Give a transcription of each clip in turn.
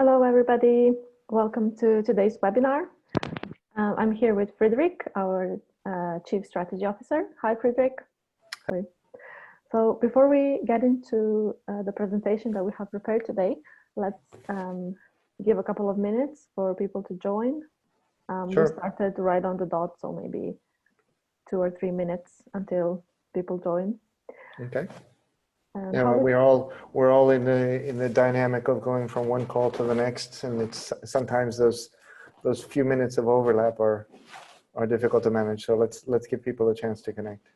Hello, everybody. Welcome to today's webinar. I'm here with Fredrik, our Chief Strategy Officer. Hi, Fredrik. So before we get into the presentation that we have prepared today, let's give a couple of minutes for people to join. Sure. We started right on the dot, so maybe 2 or 3 minutes until people join. Okay. Yeah, we're all in the dynamic of going from one call to the next, and it's sometimes those few minutes of overlap are difficult to manage. So let's give people a chance to connect.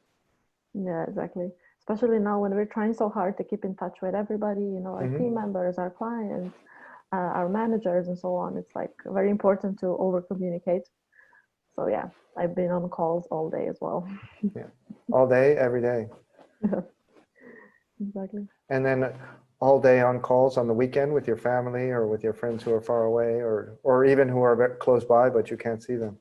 Yeah, exactly. Especially now when we're trying so hard to keep in touch with everybody, you know, our team members, our clients, our managers, and so on. It's like very important to over communicate. So yeah, I've been on calls all day as well. Yeah, all day, every day. Exactly. And then all day on calls on the weekend with your family or with your friends who are far away, or even who are very close by but you can't see them.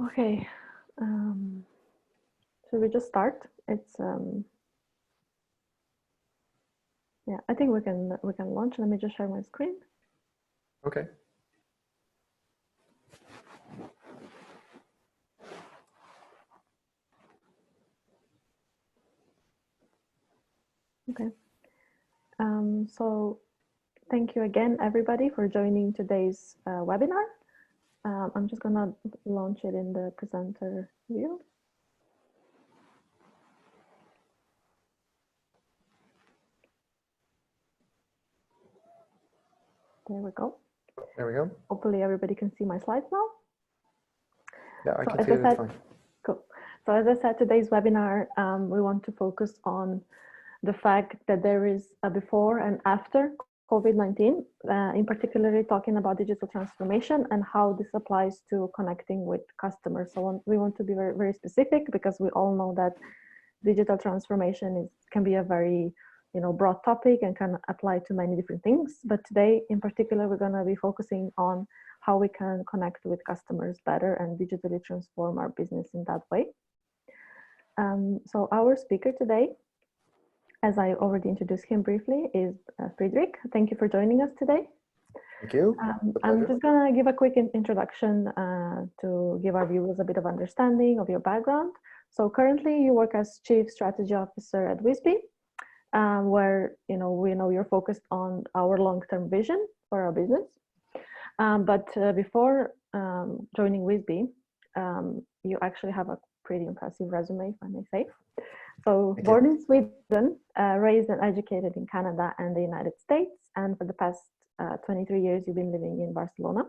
Okay. Should we just start? It's yeah, I think we can launch. Let me just share my screen. Okay. Okay. So thank you again, everybody, for joining today's webinar. I'm just gonna launch it in the presenter view. There we go. There we go. Hopefully everybody can see my slides now. Yeah, I can see it, it's fine. Cool. So as I said, today's webinar, we want to focus on the fact that there is a before and after COVID-19, in particular talking about digital transformation and how this applies to connecting with customers. So we want to be very, very specific because we all know that digital transformation can be a very broad topic and can apply to many different things. But today in particular, we're going to be focusing on how we can connect with customers better and digitally transform our business in that way. So our speaker today, as I already introduced him briefly, is Fredrik. Thank you for joining us today. Thank you. I'm just going to give a quick introduction to give our viewers a bit of understanding of your background. So currently you work as Chief Strategy Officer at Whisbi, where we know you're focused on our long-term vision for our business. But before joining Whisbi, you actually have a pretty impressive resume, if I may say. So born in Sweden, raised and educated in Canada and the United States, and for the past 23 years, you've been living in Barcelona.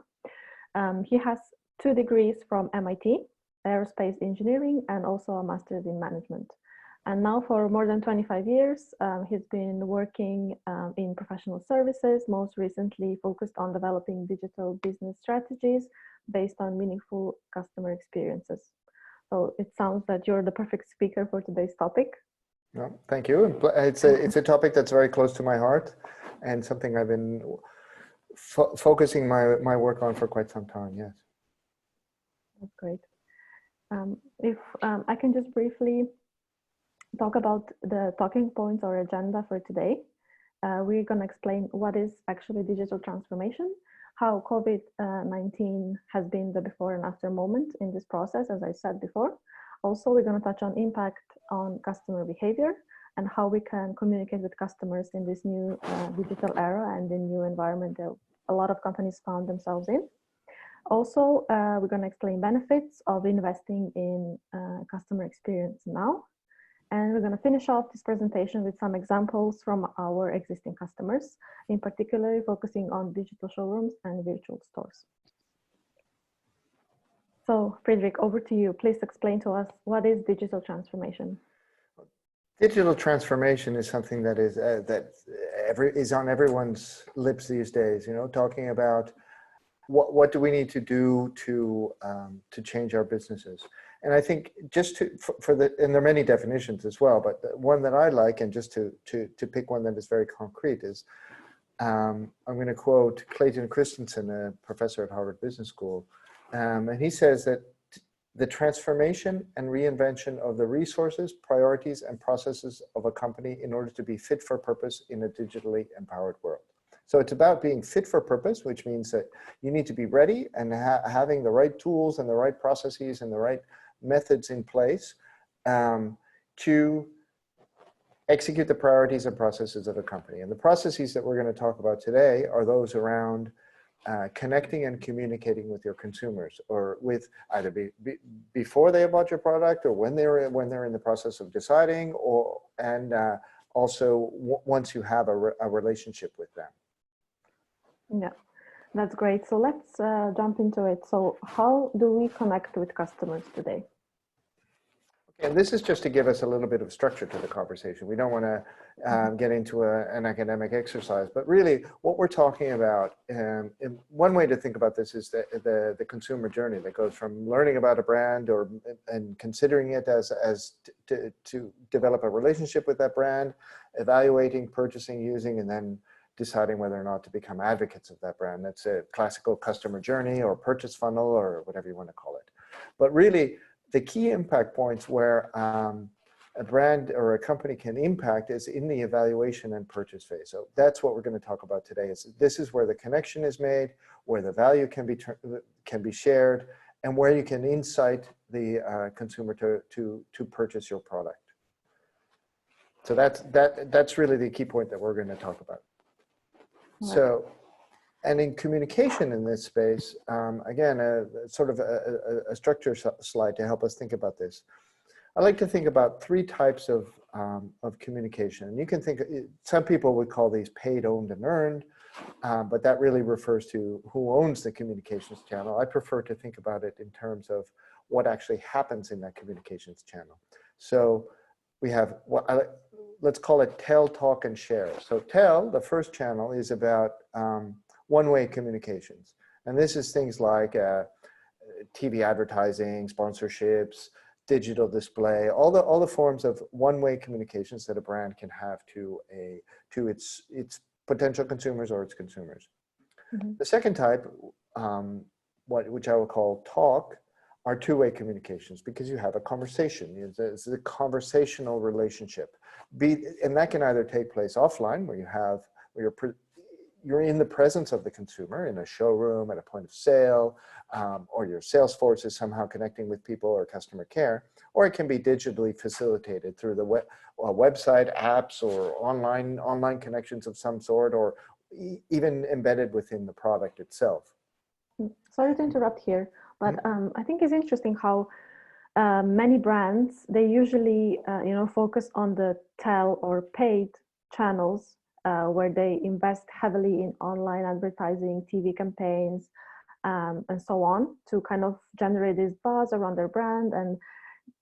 He has 2 degrees from MIT, aerospace engineering, and also a master's in management. And now for more than 25 years, he's been working in professional services, most recently focused on developing digital business strategies based on meaningful customer experiences. So it sounds that you're the perfect speaker for today's topic. Well, thank you. It's a topic that's very close to my heart and something I've been focusing my work on for quite some time, yes. That's great. If I can just briefly talk about the talking points or agenda for today. We're going to explain what is actually digital transformation, how COVID-19 has been the before and after moment in this process, as I said before. Also, we're going to touch on impact on customer behavior and how we can communicate with customers in this new digital era and the new environment that a lot of companies found themselves in. Also, we're going to explain benefits of investing in customer experience now. And we're going to finish off this presentation with some examples from our existing customers, in particular focusing on digital showrooms and virtual stores. So, Fredrik, over to you. Please explain to us, what is digital transformation? Digital transformation is something that is on everyone's lips these days. Talking about what do we need to do to change our businesses. And I think just and there are many definitions as well, but the one that I like, and just to pick one that is very concrete, is I'm going to quote Clayton Christensen, a professor at Harvard Business School, and he says that the transformation and reinvention of the resources, priorities, and processes of a company in order to be fit for purpose in a digitally empowered world. So it's about being fit for purpose, which means that you need to be ready and having the right tools and the right processes and the right methods in place to execute the priorities and processes of a company. And the processes that we're going to talk about today are those around connecting and communicating with your consumers, or with either before they have bought your product, or when they're in the process of deciding, or also once you have a relationship with them. Yeah, that's great. So let's jump into it. So how do we connect with customers today? And this is just to give us a little bit of structure to the conversation. We don't want to get into an academic exercise, but really what we're talking about, one way to think about this is the consumer journey that goes from learning about a brand and considering it to develop a relationship with that brand, evaluating, purchasing, using, and then deciding whether or not to become advocates of that brand. That's a classical customer journey or purchase funnel or whatever you want to call it. But really, the key impact points where a brand or a company can impact is in the evaluation and purchase phase. So that's what we're going to talk about today. This is where the connection is made, where the value can be shared, and where you can incite the consumer to purchase your product. So that's really the key point that we're going to talk about. So, and in communication in this space, again, sort of a structure slide to help us think about this. I like to think about three types of communication. And you can think, some people would call these paid, owned, and earned, but that really refers to who owns the communications channel. I prefer to think about it in terms of what actually happens in that communications channel. So we have let's call it tell, talk, and share. So tell, the first channel, is about one-way communications. And this is things like TV advertising, sponsorships, digital display, all the forms of one-way communications that a brand can have to its potential consumers or its consumers. Mm-hmm. The second type, which I will call talk, are two-way communications, because you have a conversation. It's a conversational relationship. And that can either take place offline, where you're in the presence of the consumer in a showroom, at a point of sale, or your sales force is somehow connecting with people, or customer care, or it can be digitally facilitated through the website, apps, or online connections of some sort, or even embedded within the product itself. Sorry to interrupt here, but I think it's interesting how many brands, they usually focus on the tell or paid channels, where they invest heavily in online advertising, TV campaigns, and so on, to kind of generate this buzz around their brand and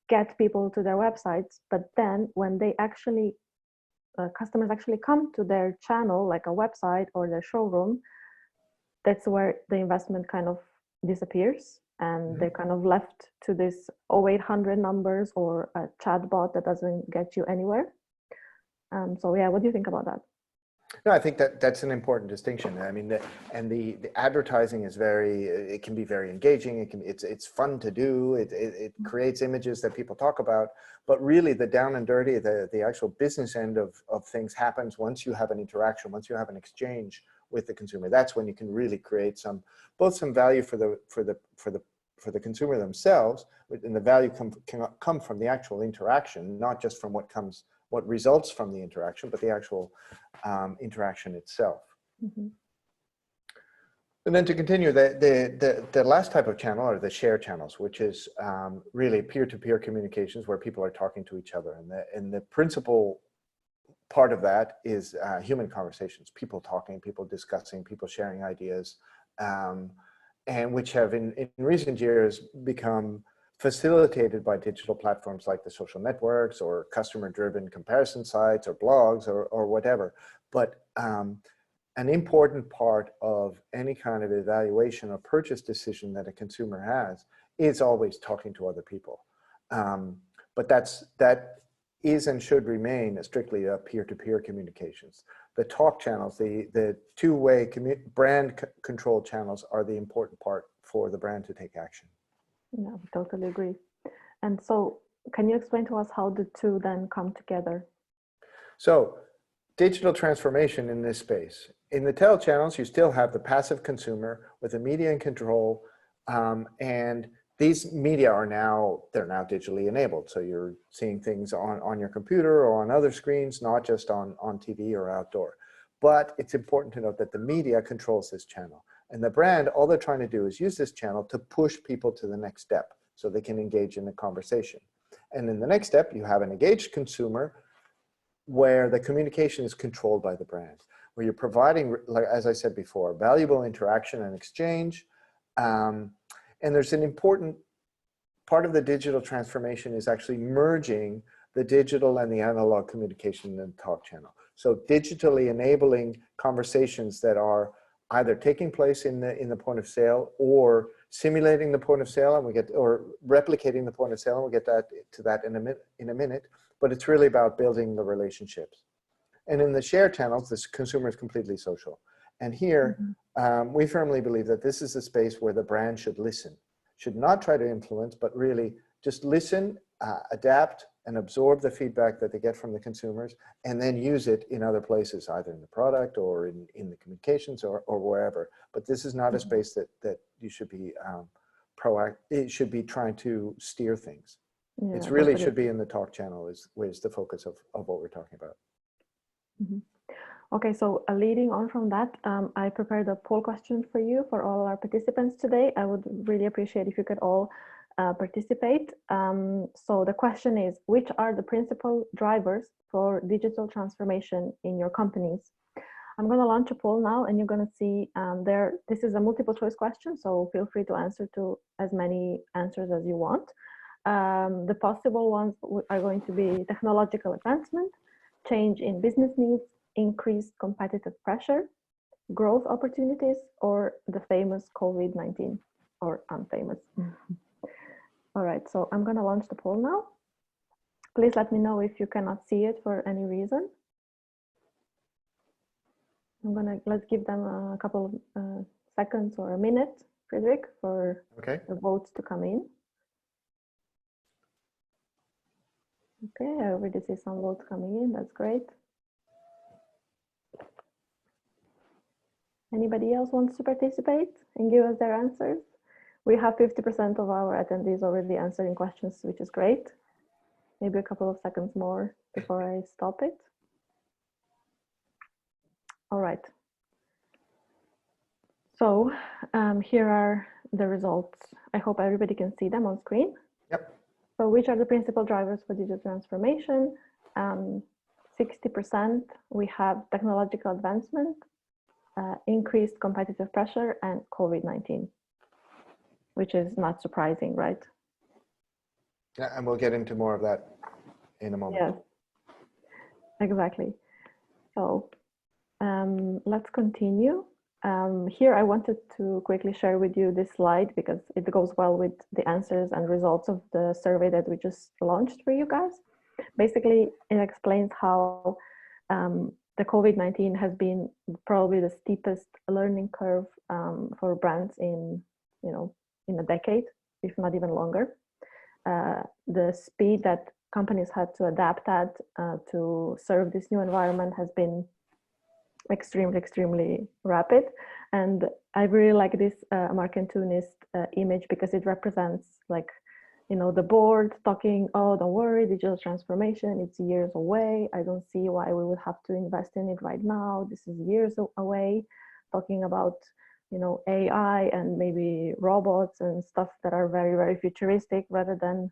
get people to their websites. But then when they actually, customers actually come to their channel, like a website or their showroom, that's where the investment kind of disappears, and they're kind of left to this 0800 numbers or a chatbot that doesn't get you anywhere. So yeah, what do you think about that? No, I think that's an important distinction. I mean, the advertising is it can be very engaging. It's fun to do. It creates images that people talk about. But really, the down and dirty, the actual business end of things happens once you have an interaction, once you have an exchange with the consumer. That's when you can really create both some value for the consumer themselves, and the value can come from the actual interaction, not just from what results from the interaction, but the actual interaction itself. Mm-hmm. And then to continue, the last type of channel are the share channels, which is really peer-to-peer communications, where people are talking to each other. And the principal part of that is human conversations, people talking, people discussing, people sharing ideas, and which have in recent years become facilitated by digital platforms like the social networks, or customer-driven comparison sites, or blogs, or whatever. But an important part of any kind of evaluation or purchase decision that a consumer has is always talking to other people. But that is and should remain strictly a peer-to-peer communications. The talk channels, the two-way brand control channels, are the important part for the brand to take action. Yeah, we totally agree. And so can you explain to us how the two then come together? So digital transformation in this space. In the telechannels, you still have the passive consumer with the media in control, and these media are they're now digitally enabled. So you're seeing things on your computer or on other screens, not just on TV or outdoor. But it's important to note that the media controls this channel. And the brand, all they're trying to do is use this channel to push people to the next step so they can engage in the conversation. And in the next step, you have an engaged consumer where the communication is controlled by the brand, where you're providing, like as I said before, valuable interaction and exchange. And there's an important part of the digital transformation is actually merging the digital and the analog communication in the talk channel. So digitally enabling conversations that are either taking place in the point of sale or simulating the point of sale, and or replicating the point of sale, and we'll get to that in a minute. But it's really about building the relationships. And in the share channels, this consumer is completely social. And here, we firmly believe that this is a space where the brand should listen, should not try to influence, but really just listen, adapt, and absorb the feedback that they get from the consumers, and then use it in other places, either in the product or in the communications or wherever. But this is not a space that you should be proactive. It should be trying to steer things. Yeah, it's really totally. should be in the talk channel is the focus of what we're talking about. Okay, so leading on from that, I prepared a poll question for you, for all our participants today. I would really appreciate if you could all participate. So the question is, which are the principal drivers for digital transformation in your companies? I'm going to launch a poll now, and you're going to see this is a multiple choice question, so feel free to answer to as many answers as you want. The possible ones are going to be technological advancement, change in business needs, increased competitive pressure, growth opportunities, or the famous COVID-19 or unfamous. All right, so I'm going to launch the poll now. Please let me know if you cannot see it for any reason. Let's give them a couple of seconds or a minute, Fredrik, for the votes to come in. Okay, I already see some votes coming in. That's great. Anybody else wants to participate and give us their answers? We have 50% of our attendees already answering questions, which is great. Maybe a couple of seconds more before I stop it. All right. So here are the results. I hope everybody can see them on screen. Yep. So which are the principal drivers for digital transformation? 60% we have technological advancement, increased competitive pressure, and COVID-19, which is not surprising, right? Yeah, and we'll get into more of that in a moment. Yes, exactly. So let's continue. Here I wanted to quickly share with you this slide because it goes well with the answers and results of the survey that we just launched for you guys. Basically, it explains how the COVID-19 has been probably the steepest learning curve for brands in a decade, if not even longer. The speed that companies had to adapt at to serve this new environment has been extremely rapid. And I really like this Markentunist image because it represents the board talking, oh, don't worry, digital transformation, it's years away. I don't see why we would have to invest in it right now. This is years away, talking about, AI and maybe robots and stuff that are very futuristic, rather than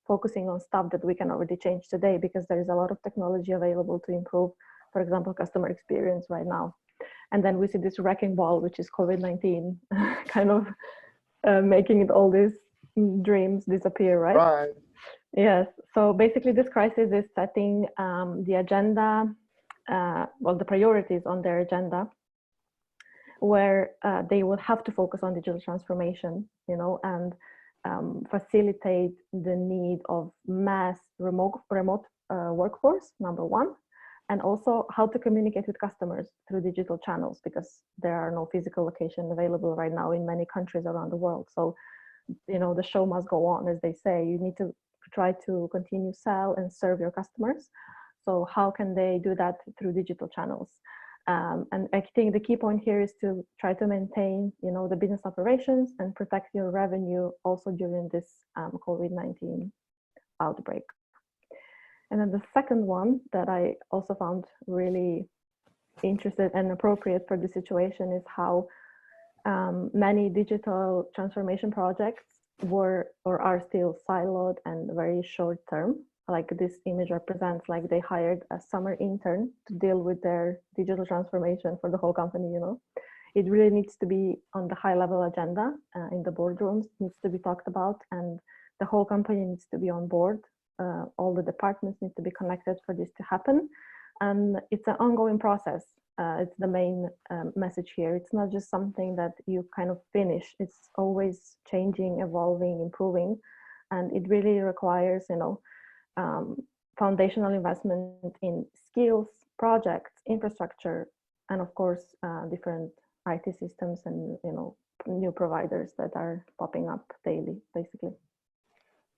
focusing on stuff that we can already change today, because there is a lot of technology available to improve, for example, customer experience right now. And then we see this wrecking ball, which is COVID-19, kind of making all these dreams disappear, right? Right. Yes. So basically, this crisis is setting the agenda, the priorities on their agenda, where they would have to focus on digital transformation, and facilitate the need of mass remote workforce, number one, and also how to communicate with customers through digital channels, because there are no physical locations available right now in many countries around the world. So the show must go on, as they say. You need to try to continue sell and serve your customers. So how can they do that through digital channels? And I think the key point here is to try to maintain, the business operations and protect your revenue also during this COVID-19 outbreak. And then the second one that I also found really interesting and appropriate for the situation is how many digital transformation projects were or are still siloed and very short term. Like this image represents, like they hired a summer intern to deal with their digital transformation for the whole company. It really needs to be on the high level agenda in the boardrooms, needs to be talked about, and the whole company needs to be on board. All the departments need to be connected for this to happen. And it's an ongoing process. It's the main message here. It's not just something that you kind of finish. It's always changing, evolving, improving. And it really requires, foundational investment in skills, projects, infrastructure, and of course, different IT systems and, new providers that are popping up daily, basically.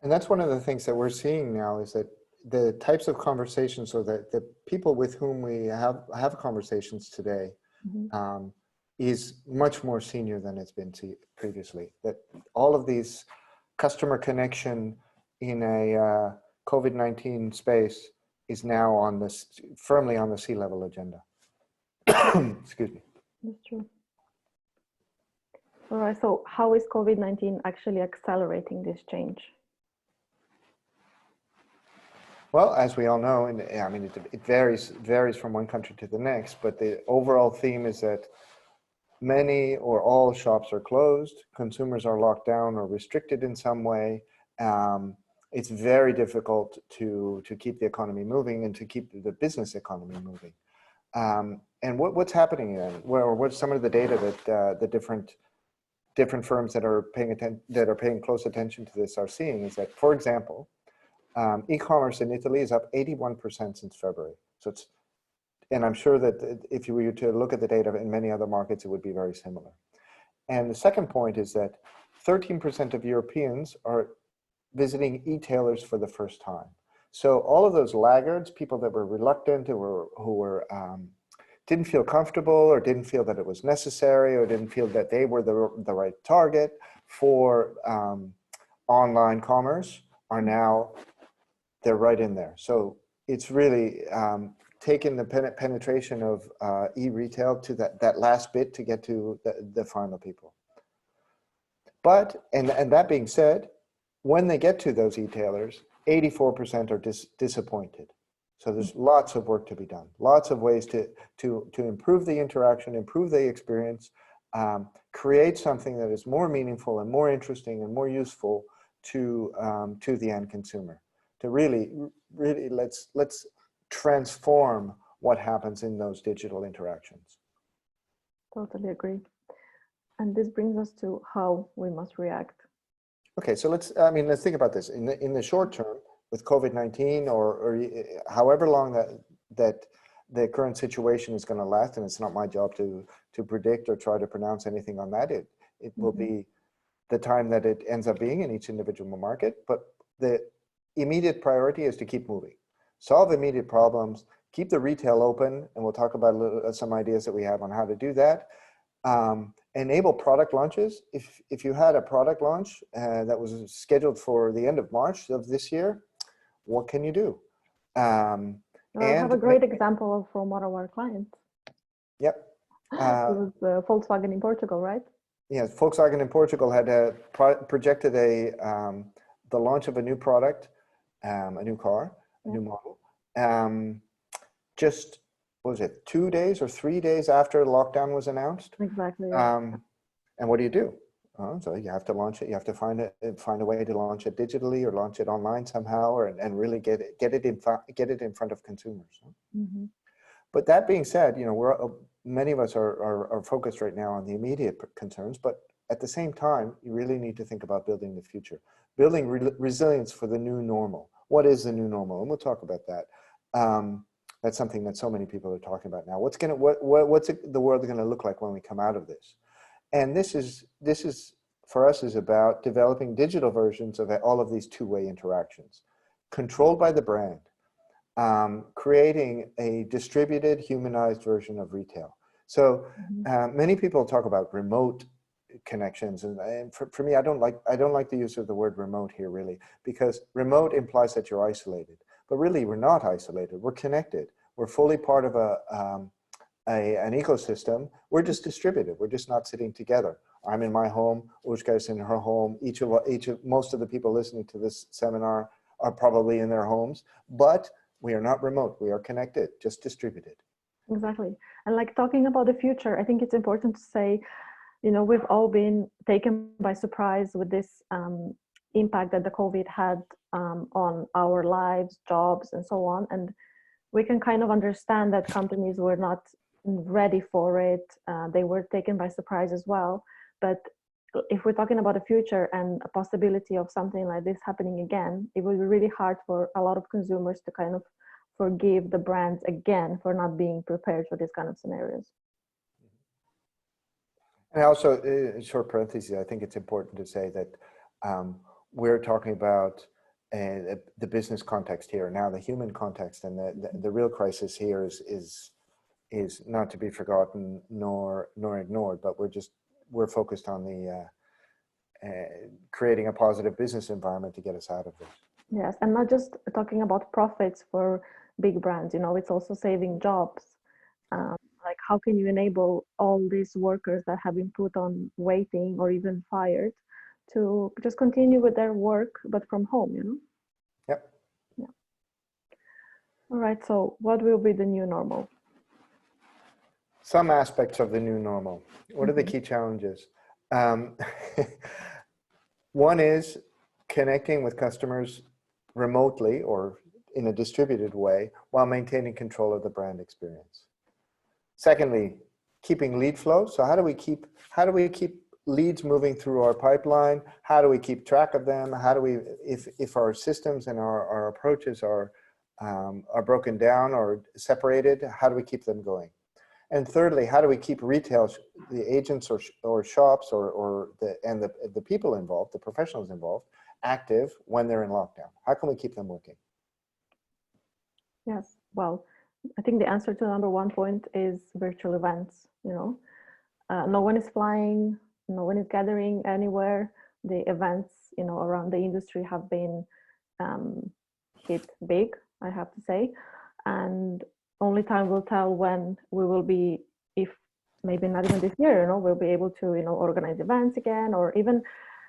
And that's one of the things that we're seeing now is that the types of conversations, or the people with whom we have conversations today, Mm-hmm. Is much more senior than it's been previously. That all of these customer connection in a COVID-19 space is now on this, firmly on the C-level agenda. Excuse me. That's true. All right, so how is COVID-19 actually accelerating this change? Well, as we all know, and I mean, it varies from one country to the next, but the overall theme is that many or all shops are closed, consumers are locked down or restricted in some way. It's very difficult to keep the economy moving and to keep the business economy moving. And what's happening then? Well, what's some of the data that the different firms that are paying close attention to this are seeing is that, for example, e-commerce in Italy is up 81% since February. So it's, and I'm sure that if you were to look at the data in many other markets, it would be very similar. And the second point is that 13% of Europeans are visiting e-tailers for the first time. So all of those laggards, people that were reluctant, who didn't feel comfortable, or didn't feel that it was necessary, or didn't feel that they were the right target for online commerce, are now, they're right in there. So it's really taken the penetration of e-retail to that last bit to get to the final people. But, and that being said, when they get to those e-tailers, 84% are disappointed. So there's lots of work to be done, lots of ways to improve the interaction, improve the experience, create something that is more meaningful and more interesting and more useful to the end consumer. To really let's transform what happens in those digital interactions. Totally agree. And this brings us to how we must react. Okay, so let's think about this. In the short term, with COVID-19 or however long that the current situation is going to last, and it's not my job to predict or try to pronounce anything on that. It will be the time that it ends up being in each individual market. But the immediate priority is to keep moving, solve immediate problems, keep the retail open, and we'll talk about some ideas that we have on how to do that. Enable product launches. If you had a product launch that was scheduled for the end of March of this year, what can you do? I have a great example from one of our clients. Yep. It was Volkswagen in Portugal, right? Yes, Volkswagen in Portugal had projected the launch of a new product, a new car, a new model. Just, what was it, 2 days or 3 days after lockdown was announced? Exactly. Yeah. And what do? So you have to launch it. You have to find a way to launch it digitally or launch it online somehow, and really get it in front of consumers. Mm-hmm. But that being said, many of us are focused right now on the immediate concerns. But at the same time, you really need to think about building the future, building resilience for the new normal. What is the new normal? And we'll talk about that. That's something that so many people are talking about now. What's the world going to look like when we come out of this? And this is for us is about developing digital versions of all of these two-way interactions, controlled by the brand, creating a distributed, humanized version of retail. So many people talk about remote connections, and for me, I don't like the use of the word remote here, really, because remote implies that you're isolated, but really we're not isolated. We're connected. We're fully part of an ecosystem. We're just distributed. We're just not sitting together. I'm in my home, Uzka is in her home. Most of the people listening to this seminar are probably in their homes, but we are not remote. We are connected, just distributed. Exactly. And like talking about the future, I think it's important to say, you know, we've all been taken by surprise with this impact that the COVID had on our lives, jobs, and so on. And we can kind of understand that companies were not ready for it. They were taken by surprise as well. But if we're talking about the future and a possibility of something like this happening again, it will be really hard for a lot of consumers to kind of forgive the brands again for not being prepared for these kind of scenarios. And also, in short parentheses, I think it's important to say that we're talking about the business context here. Now, the human context and the real crisis here is not to be forgotten nor ignored, but we're focused on the creating a positive business environment to get us out of this. Yes, and not just talking about profits for big brands, you know, it's also saving jobs. Like, how can you enable all these workers that have been put on waiting or even fired to just continue with their work, but from home, you know? Yep. Yeah. All right, so what will be the new normal? Some aspects of the new normal. What are the key challenges? One is connecting with customers remotely or in a distributed way while maintaining control of the brand experience. Secondly, keeping lead flow. So how do we keep leads moving through our pipeline? How do we keep track of them? How do we, if our systems and our approaches are broken down or separated, how do we keep them going? And thirdly, how do we keep retail, the agents or shops or the people involved, the professionals involved, active when they're in lockdown? How can we keep them working? Yes, well, I think the answer to number one point is virtual events. You know, no one is flying, no one is gathering anywhere. The events, you know, around the industry have been hit big, I have to say, and only time will tell when we will be, if maybe not even this year, you know, we'll be able to, you know, organize events again, or even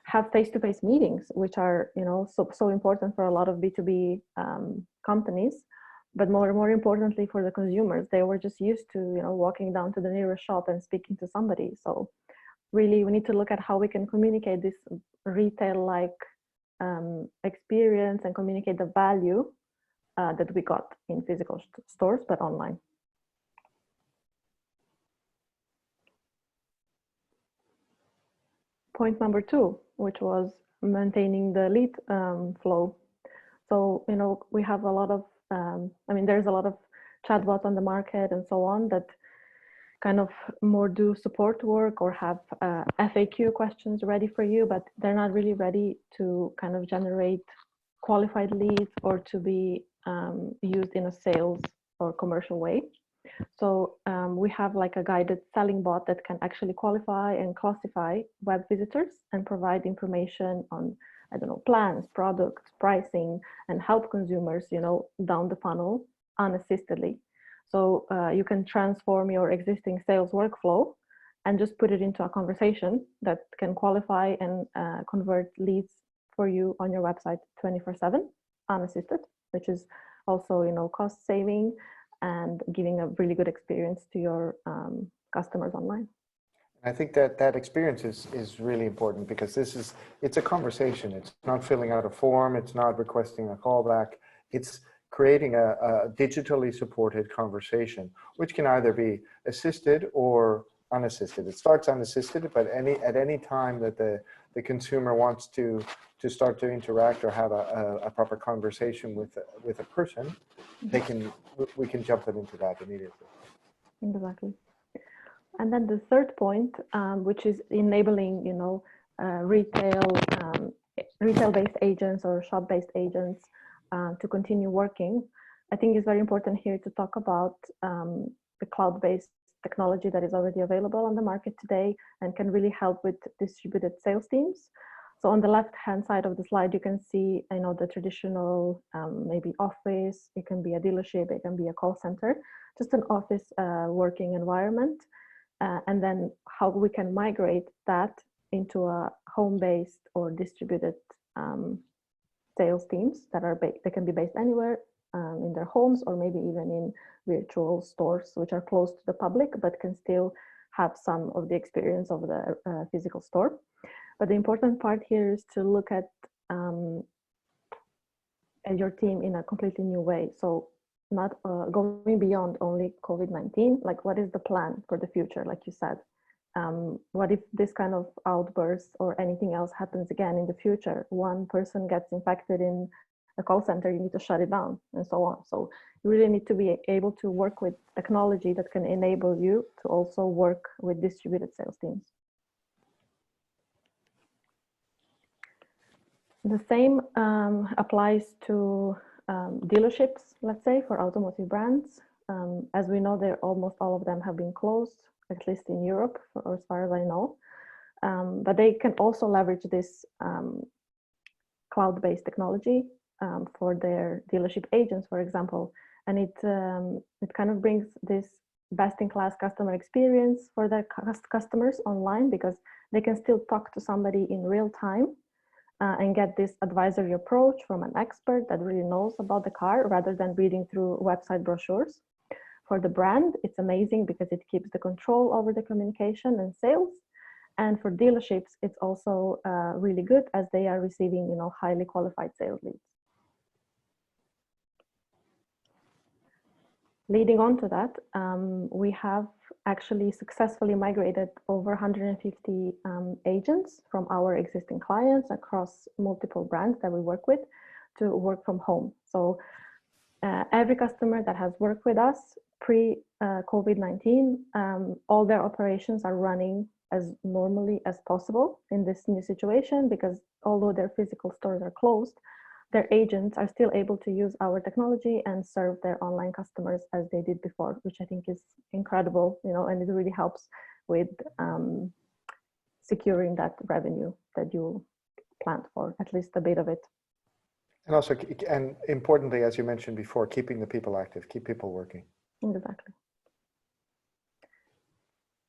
have face-to-face meetings, which are, you know, so important for a lot of B2B companies. But more importantly for the consumers, they were just used to, you know, walking down to the nearest shop and speaking to somebody. So really, we need to look at how we can communicate this retail-like experience and communicate the value that we got in physical stores, but online. Point number two, which was maintaining the lead flow. So, you know, we have a lot of I mean, there's a lot of chatbots on the market and so on that kind of more do support work or have FAQ questions ready for you, but they're not really ready to kind of generate qualified leads or to be used in a sales or commercial way. So we have like a guided selling bot that can actually qualify and classify web visitors and provide information on, I don't know, plans, products, pricing, and help consumers, you know, down the funnel unassistedly. So you can transform your existing sales workflow and just put it into a conversation that can qualify and convert leads for you on your website 24/7 unassisted, which is also, you know, cost saving and giving a really good experience to your customers online. I think that experience is really important because it's a conversation. It's not filling out a form. It's not requesting a callback. It's creating a digitally supported conversation, which can either be assisted or unassisted. It starts unassisted, but at any time that the consumer wants to start to interact or have a proper conversation with a person, we can jump them into that immediately. Exactly. And then the third point, which is enabling, you know, retail-based agents or shop-based agents to continue working. I think it's very important here to talk about the cloud-based technology that is already available on the market today and can really help with distributed sales teams. So on the left-hand side of the slide, you can see, the traditional maybe office, it can be a dealership, it can be a call center, just an office working environment. And then how we can migrate that into a home-based or distributed sales teams that they can be based anywhere in their homes, or maybe even in virtual stores, which are close to the public, but can still have some of the experience of the physical store. But the important part here is to look at your team in a completely new way. So not going beyond only COVID-19, like what is the plan for the future, like you said? What if this kind of outburst or anything else happens again in the future? One person gets infected in a call center, you need to shut it down, and so on. So you really need to be able to work with technology that can enable you to also work with distributed sales teams. The same applies to dealerships, let's say, for automotive brands. As we know, almost all of them have been closed, at least in Europe, or as far as I know. But they can also leverage this cloud-based technology for their dealership agents, for example. And it kind of brings this best-in-class customer experience for their customers online, because they can still talk to somebody in real time and get this advisory approach from an expert that really knows about the car, rather than reading through website brochures. For the brand, it's amazing because it keeps the control over the communication and sales. And for dealerships, it's also really good, as they are receiving, highly qualified sales leads. Leading on to that, we have actually successfully migrated over 150 agents from our existing clients across multiple brands that we work with to work from home. So every customer that has worked with us pre-COVID-19, all their operations are running as normally as possible in this new situation, because although their physical stores are closed, their agents are still able to use our technology and serve their online customers as they did before, which I think is incredible, and it really helps with securing that revenue that you planned for, at least a bit of it. And also, and importantly, as you mentioned before, keeping the people active, keep people working. Exactly.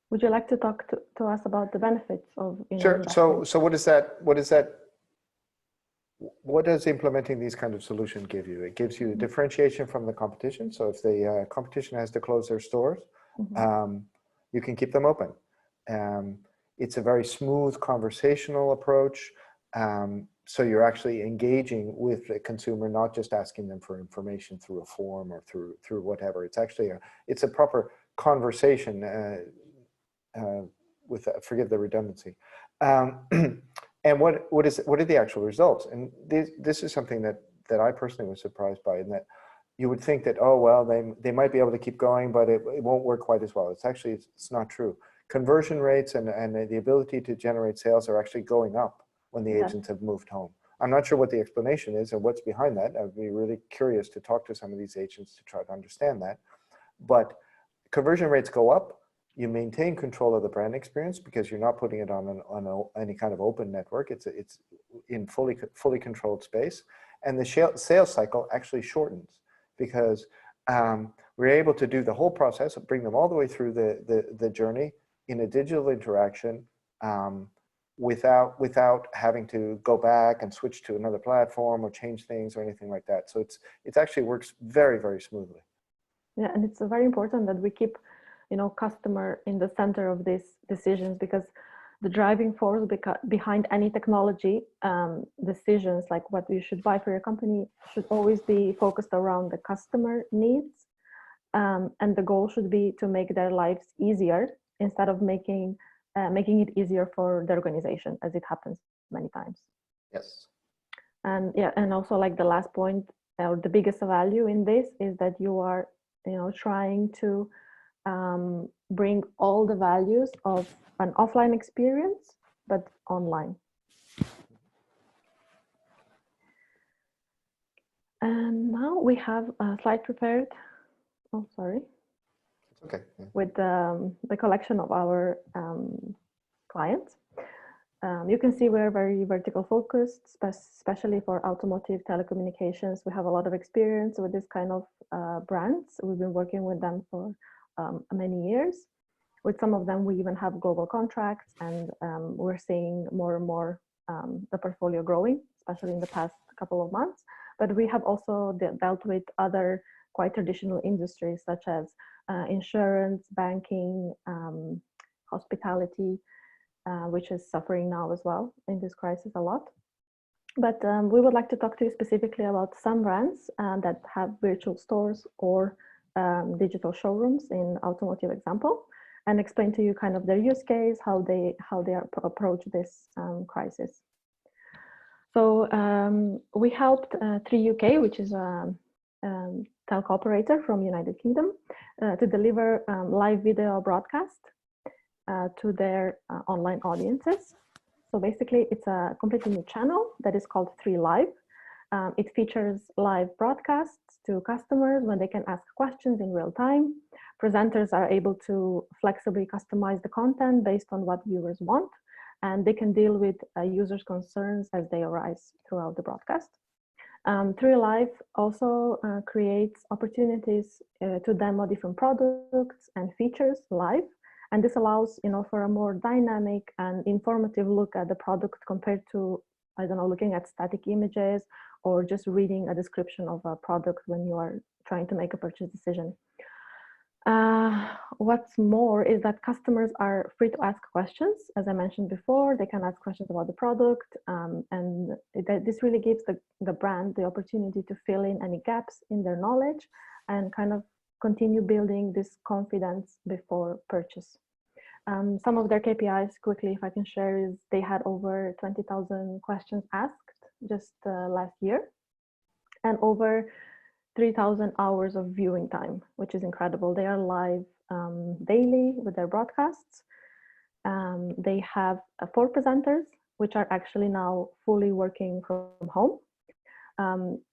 Would you like to talk to us about the benefits of? Sure. So what does implementing these kind of solutions give you? It gives you differentiation from the competition. So if the competition has to close their stores, you can keep them open. It's a very smooth conversational approach. So you're actually engaging with the consumer, not just asking them for information through a form or through whatever. It's actually it's a proper conversation with, forgive the redundancy. And what are the actual results? And this is something that I personally was surprised by, in that you would think that, oh, well, they might be able to keep going, but it won't work quite as well. It's not true. Conversion rates and the ability to generate sales are actually going up when the agents have moved home. I'm not sure what the explanation is or what's behind that. I'd be really curious to talk to some of these agents to try to understand that. But conversion rates go up. You maintain control of the brand experience because you're not putting it on any kind of open network. It's in fully controlled space, and the sales cycle actually shortens because we're able to do the whole process, bring them all the way through the journey in a digital interaction without having to go back and switch to another platform or change things or anything like that. So it actually works very, very smoothly. Yeah, and it's very important that we keep customer in the center of these decisions, because the driving force behind any technology decisions, like what you should buy for your company, should always be focused around the customer needs. And the goal should be to make their lives easier instead of making it easier for the organization, as it happens many times. Yes. And yeah, and also like the last point, or the biggest value in this is that you are, trying to bring all the values of an offline experience but online. And now we have a slide prepared. Oh, sorry. Okay. Yeah. With the collection of our clients. You can see we're very vertical focused, especially for automotive telecommunications. We have a lot of experience with this kind of brands. We've been working with them for many years. With some of them, we even have global contracts, and we're seeing more and more the portfolio growing, especially in the past couple of months. But we have also dealt with other quite traditional industries, such as insurance, banking, hospitality, which is suffering now as well in this crisis a lot. But we would like to talk to you specifically about some brands that have virtual stores or digital showrooms in automotive example, and explain to you kind of their use case, how they approach this crisis. So we helped 3UK, which is a telco operator from United Kingdom, to deliver live video broadcast to their online audiences. So basically, it's a completely new channel that is called 3Live. It features live broadcasts to customers when they can ask questions in real time. Presenters are able to flexibly customize the content based on what viewers want, and they can deal with users' concerns as they arise throughout the broadcast. 3Live also creates opportunities to demo different products and features live. And this allows, for a more dynamic and informative look at the product compared to, I don't know, looking at static images or just reading a description of a product when you are trying to make a purchase decision. What's more is that customers are free to ask questions. As I mentioned before, they can ask questions about the product, and this really gives the brand the opportunity to fill in any gaps in their knowledge and kind of continue building this confidence before purchase. Some of their KPIs, quickly, if I can share, is they had over 20,000 questions asked just last year, and over 3,000 hours of viewing time, which is incredible. They are live daily with their broadcasts. They have 4 presenters, which are actually now fully working from home.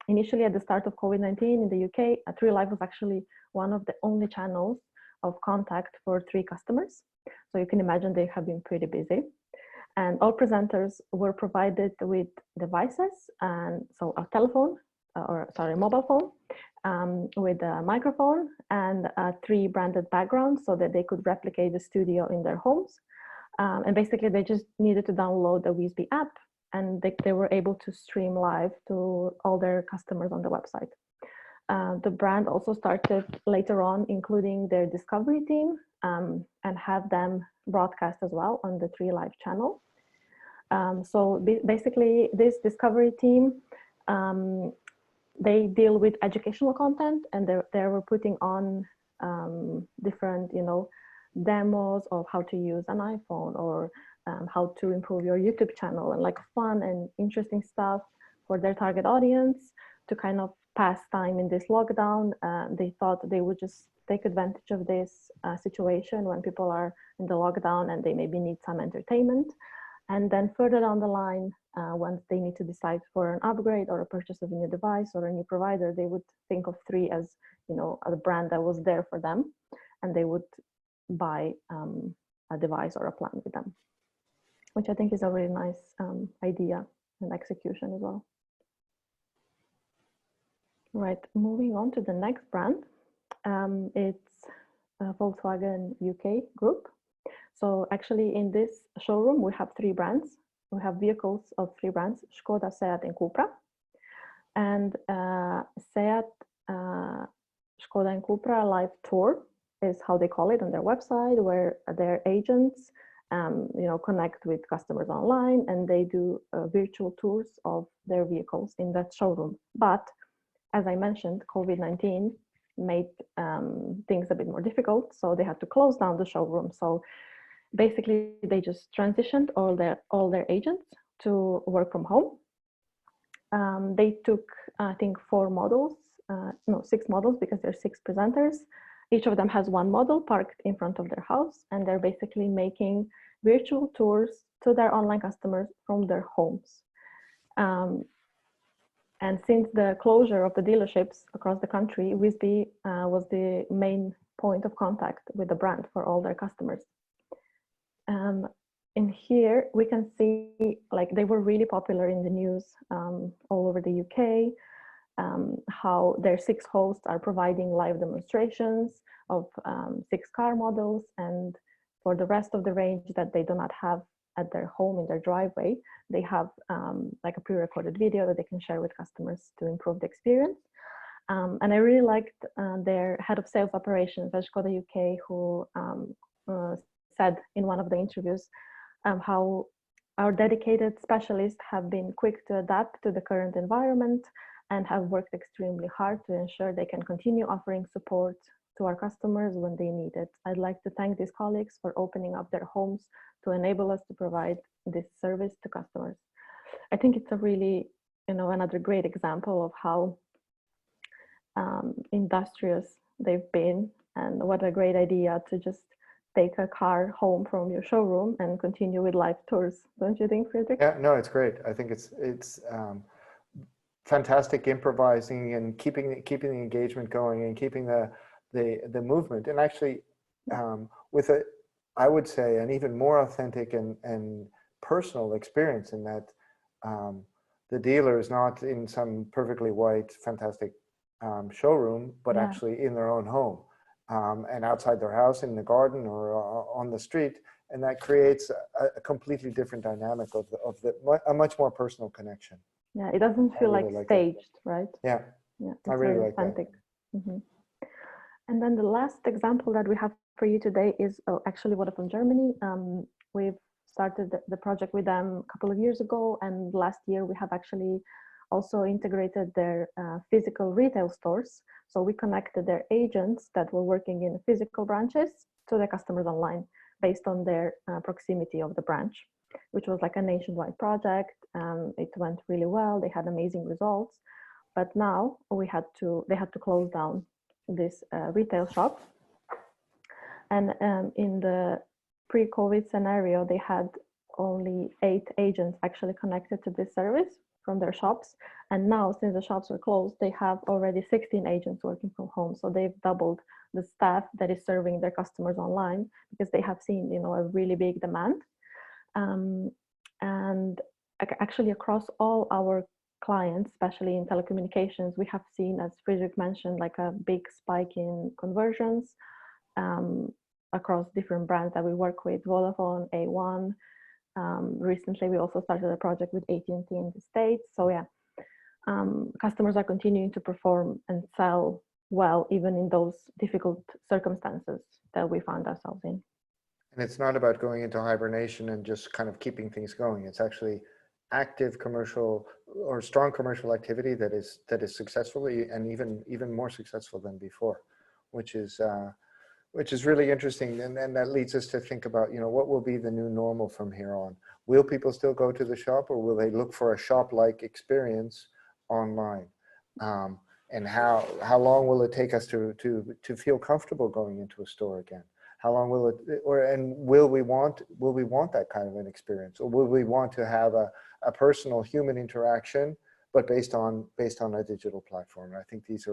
Initially, at the start of COVID-19 in the UK, 3Live was actually one of the only channels of contact for 3 customers. So you can imagine they have been pretty busy. And all presenters were provided with devices, and so a telephone, mobile phone, with a microphone and 3 branded backgrounds so that they could replicate the studio in their homes. And basically, they just needed to download the Whisbi app, and they were able to stream live to all their customers on the website. The brand also started later on including their discovery team and have them broadcast as well on the 3Live channel. So basically, this discovery team, they deal with educational content, and they were putting on different, demos of how to use an iPhone, or how to improve your YouTube channel, and like fun and interesting stuff for their target audience to kind of pass time in this lockdown. They thought they would just take advantage of this situation when people are in the lockdown and they maybe need some entertainment. And then further down the line, once they need to decide for an upgrade or a purchase of a new device or a new provider, they would think of 3 as, a brand that was there for them, and they would buy a device or a plan with them, which I think is a really nice idea and execution as well. Right, moving on to the next brand. It's Volkswagen UK group. So actually in this showroom, we have 3 brands. We have vehicles of 3 brands, Skoda, Seat, and Cupra. And Seat, Skoda, and Cupra Live Tour is how they call it on their website, where their agents connect with customers online, and they do virtual tours of their vehicles in that showroom. But as I mentioned, COVID-19 made things a bit more difficult, so they had to close down the showroom. So basically, they just transitioned all their agents to work from home. They took, I think, 4 models, 6 models, because there are 6 presenters. Each of them has 1 model parked in front of their house, and they're basically making virtual tours to their online customers from their homes. And since the closure of the dealerships across the country, Whisbi was the main point of contact with the brand for all their customers. In here, we can see like they were really popular in the news all over the UK, how their 6 hosts are providing live demonstrations of 6 car models, and for the rest of the range that they do not have at their home in their driveway, they have like a pre-recorded video that they can share with customers to improve the experience. And I really liked their head of sales operations at Skoda UK, who said in one of the interviews how our dedicated specialists have been quick to adapt to the current environment and have worked extremely hard to ensure they can continue offering support to our customers when they need it. I'd like to thank these colleagues for opening up their homes to enable us to provide this service to customers. I think it's a really, another great example of how industrious they've been, and what a great idea to just take a car home from your showroom and continue with live tours. Don't you think, Fredrik? Yeah, no, it's great. I think it's fantastic improvising and keeping the engagement going and keeping the movement, and actually with a, I would say, an even more authentic and personal experience, in that the dealer is not in some perfectly white, fantastic showroom, but actually in their own home and outside their house, in the garden or on the street, and that creates a completely different dynamic of a much more personal connection. Yeah, it doesn't feel like staged, right? Yeah, I really like that. Mm-hmm. And then the last example that we have for you today is actually Vodafone Germany. We've started the project with them a couple of years ago, and last year we have actually also integrated their physical retail stores. So we connected their agents that were working in physical branches to their customers online based on their proximity of the branch, which was like a nationwide project. It went really well. They had amazing results, but now they had to close down this retail shop. And in the pre-COVID scenario, they had only 8 agents actually connected to this service from their shops. And now, since the shops were closed, they have already 16 agents working from home. So they've doubled the staff that is serving their customers online, because they have seen, a really big demand. And actually across all our clients, especially in telecommunications, we have seen, as Fredrik mentioned, like a big spike in conversions across different brands that we work with, Vodafone, A1. Recently, we also started a project with AT&T in the States. So yeah, customers are continuing to perform and sell well, even in those difficult circumstances that we found ourselves in. And it's not about going into hibernation and just kind of keeping things going. It's actually active commercial or strong commercial activity that is successfully and even more successful than before, which is really interesting. And that leads us to think about, what will be the new normal from here on? Will people still go to the shop, or will they look for a shop-like experience online? And how long will it take us to feel comfortable going into a store again? How long will it, will we want that kind of an experience, or will we want to have a personal human interaction, but based on a digital platform? And I think these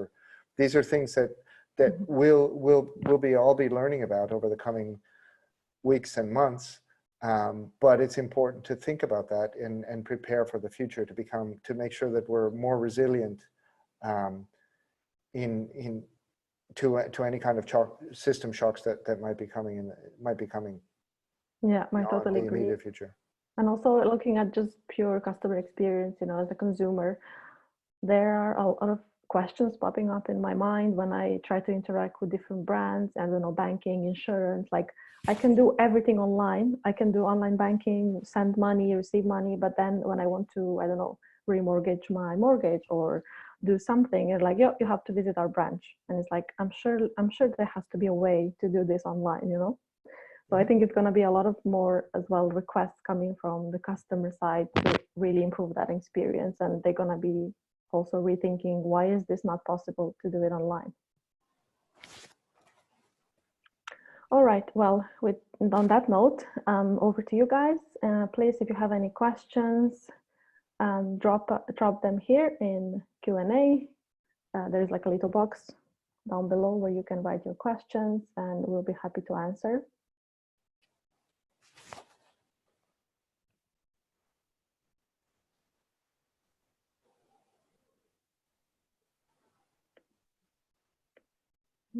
are things that we'll all be learning about over the coming weeks and months. But it's important to think about that and prepare for the future, to make sure that we're more resilient to any kind of system shocks that might be coming. Yeah, I totally agree. In the immediate future. And also looking at just pure customer experience, as a consumer, there are a lot of questions popping up in my mind when I try to interact with different brands, banking, insurance. Like, I can do everything online. I can do online banking, send money, receive money, but then when I want to, remortgage my mortgage or do something, it's like, you have to visit our branch. And it's like, I'm sure there has to be a way to do this online, So I think it's going to be a lot of more as well requests coming from the customer side to really improve that experience. And they're going to be also rethinking, why is this not possible to do it online? All right, well, on that note, over to you guys. Please, if you have any questions, drop them here in Q&A. There's like a little box down below where you can write your questions and we'll be happy to answer.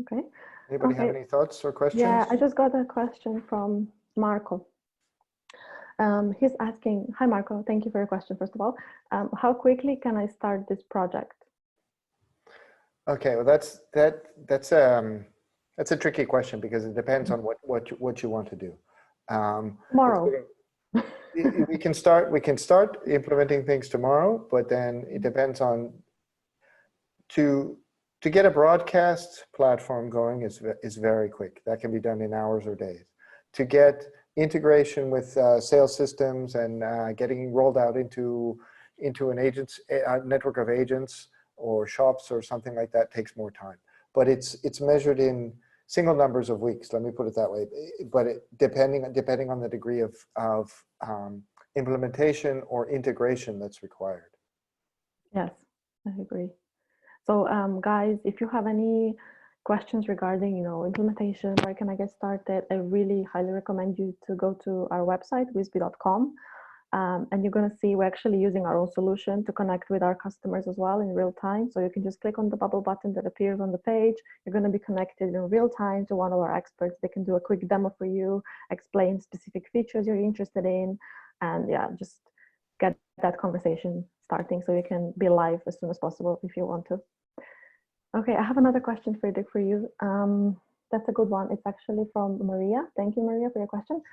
Okay. Anybody have any thoughts or questions? Yeah, I just got a question from Marco. He's asking, hi Marco, thank you for your question first of all. How quickly can I start this project? Okay, well that's a tricky question because it depends on what you want to do. Tomorrow. We can start implementing things tomorrow, but then it depends on to get a broadcast platform going is very quick. That can be done in hours or days. To get integration with sales systems and getting rolled out into a network of agents or shops or something like that takes more time. But it's measured in single numbers of weeks. Let me put it that way. But depending on the degree of implementation or integration that's required. Yes, I agree. So guys, if you have any questions regarding, implementation, where can I get started? I really highly recommend you to go to our website, whisbi.com. And you're going to see we're actually using our own solution to connect with our customers as well in real time. So you can just click on the bubble button that appears on the page. You're going to be connected in real time to one of our experts. They can do a quick demo for you, explain specific features you're interested in, and yeah, just get that conversation starting so you can be live as soon as possible if you want to. Okay, I have another question, Fredrik, for you. That's a good one. It's actually from Maria. Thank you, Maria, for your question.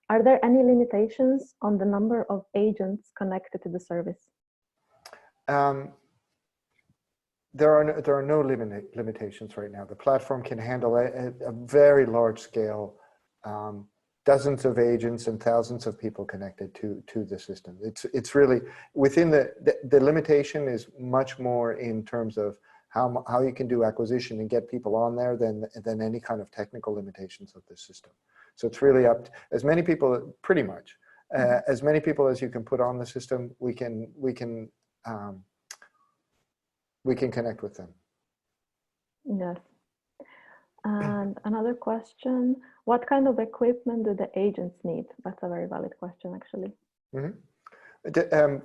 Are there any limitations on the number of agents connected to the service? There are no limitations right now. The platform can handle a very large scale, dozens of agents and thousands of people connected to the system. It's really within the limitation is much more in terms of how you can do acquisition and get people on there than any kind of technical limitations of the system. So it's really up to as many people, pretty much, as many people as you can put on the system. We can connect with them. Yes. And another question: what kind of equipment do the agents need? That's a very valid question, actually. Mm-hmm.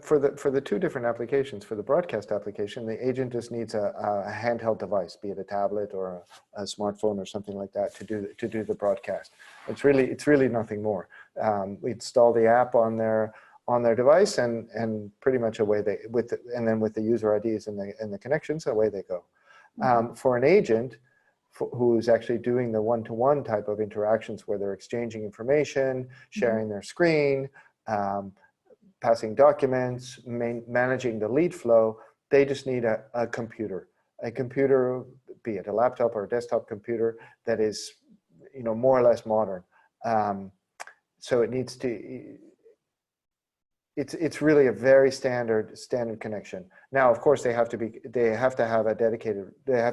For the two different applications, for the broadcast application, the agent just needs a handheld device, be it a tablet or a smartphone or something like that, to do the broadcast. It's really nothing more. We install the app on their device and pretty much away they and then with the user IDs and the connections, away they go. Mm-hmm. For an agent who's actually doing the one-to-one type of interactions where they're exchanging information, sharing their screen, passing documents, managing the lead flow, they just need a computer, be it a laptop or a desktop computer that is, more or less modern. So it needs to. It's really a very standard connection. Now, of course, they have to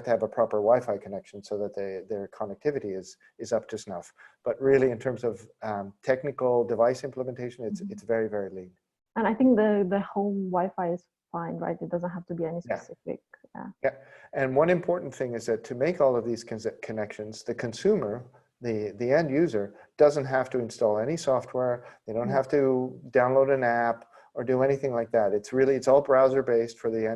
have a proper Wi-Fi connection so that their connectivity is up to snuff. But really, in terms of technical device implementation, it's very, very lean. And I think the home Wi-Fi is fine, right? It doesn't have to be any specific. Yeah. And one important thing is that to make all of these connections, the consumer, the end user, doesn't have to install any software. They don't have to download an app or do anything like that. It's all browser based for the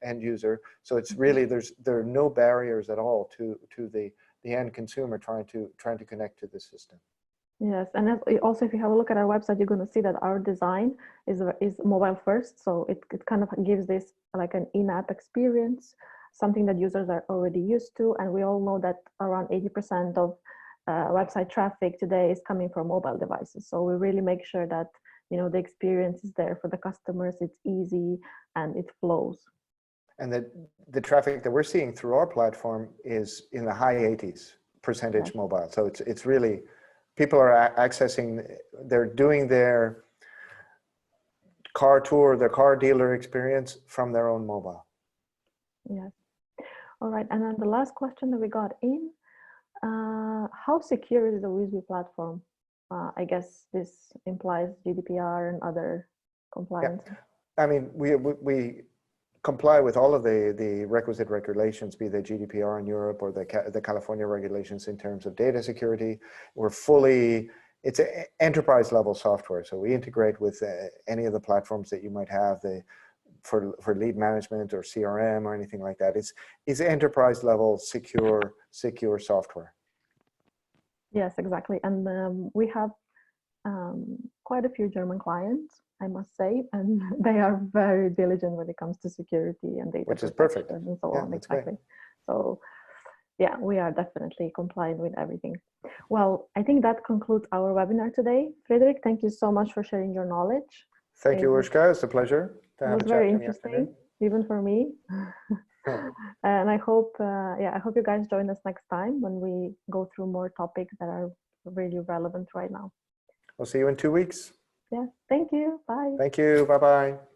end user. So it's really there are no barriers at all to the end consumer trying to connect to the system. Yes, and also if you have a look at our website, you're going to see that our design is mobile first. So it kind of gives this like an in-app experience, something that users are already used to. And we all know that around 80% of website traffic today is coming from mobile devices. So we really make sure that, the experience is there for the customers, it's easy and it flows. And the traffic that we're seeing through our platform is in the high 80% mobile. So it's really, people are accessing, they're doing their car tour, their car dealer experience from their own mobile. Yes. All right. And then the last question that we got in How secure is the Whisbi platform? I guess this implies GDPR and other compliance. Yeah. I mean, we comply with all of the requisite regulations, be they GDPR in Europe or the California regulations in terms of data security. We're fully, it's an enterprise level software. So we integrate with any of the platforms that you might have for lead management or CRM or anything like that. It's enterprise level secure software. Yes, exactly. And we have quite a few German clients, I must say, and they are very diligent when it comes to security and data, which is perfect, and so yeah, on. that's Exactly. great. So yeah, we are definitely compliant with everything. Well, I think that concludes our webinar today. Fredrik, thank you so much for sharing your knowledge. Thank you, Urshka. It's a pleasure to have a chat. It was very interesting, even for me. And I hope, I hope you guys join us next time when we go through more topics that are really relevant right now. We'll see you in 2 weeks. Yeah, thank you. Bye. Thank you. Bye-bye.